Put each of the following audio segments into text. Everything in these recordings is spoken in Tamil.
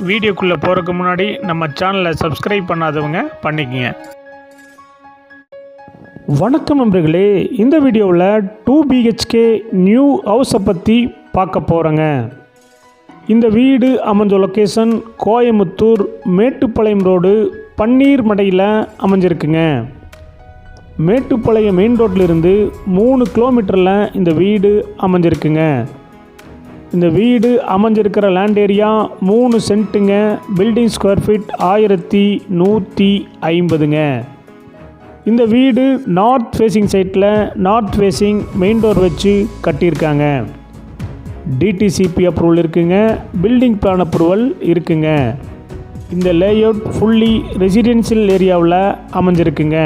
வீடியோக்குள்ளே போகிறதுக்கு முன்னாடி நம்ம சேனலை சப்ஸ்கிரைப் பண்ணாதவங்க பண்ணிக்கங்க. வணக்கம் நண்பர்களே, இந்த வீடியோவில் 2 BHK நியூ ஹவுஸை பற்றி பார்க்க போகிறேங்க. இந்த வீடு அமைஞ்ச லொக்கேஷன் கோயம்புத்தூர் மேட்டுப்பாளையம் ரோடு பன்னீர்மடையில் அமைஞ்சிருக்குங்க. மேட்டுப்பாளையம் மெயின் ரோட்டிலிருந்து 3 கிலோமீட்டரில் இந்த வீடு அமைஞ்சிருக்குங்க. இந்த வீடு அமைஞ்சிருக்கிற லேண்ட் ஏரியா 3 சென்ட்டுங்க. பில்டிங் ஸ்கொயர் ஃபீட் 1150ங்க. இந்த வீடு நார்த் ஃபேஸிங் சைட்டில் நார்த் ஃபேஸிங் மெயின் டோர் வச்சு கட்டியிருக்காங்க. டிடிசிபி அப்ரூவல் இருக்குங்க. பில்டிங் பிளான் அப்ரூவல் இருக்குங்க. இந்த லேஅவுட் ஃபுல்லி ரெசிடென்ஷியல் ஏரியாவில் அமைஞ்சிருக்குங்க.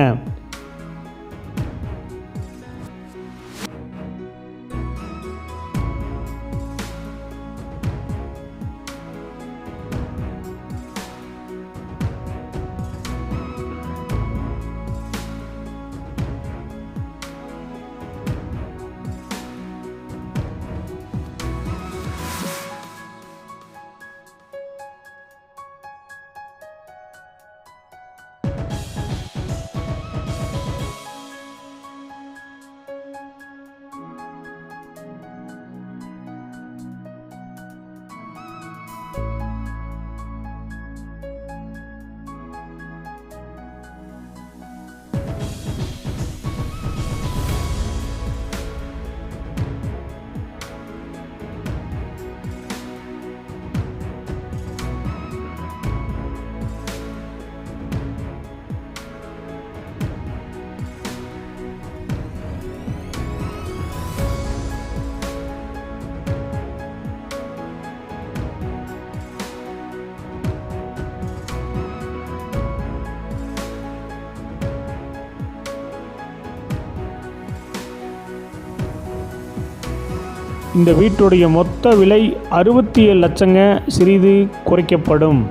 இந்த வீட்டுடைய மொத்த விலை 67 லட்சங்க. சிறிது குறைக்கப்படும்.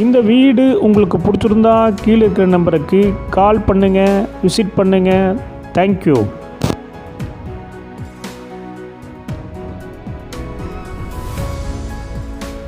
இந்த வீடு உங்களுக்கு பிடிச்சிருந்தா கீழே இருக்கிற நம்பருக்கு கால் பண்ணுங்கள், விசிட் பண்ணுங்கள். தேங்க்யூ.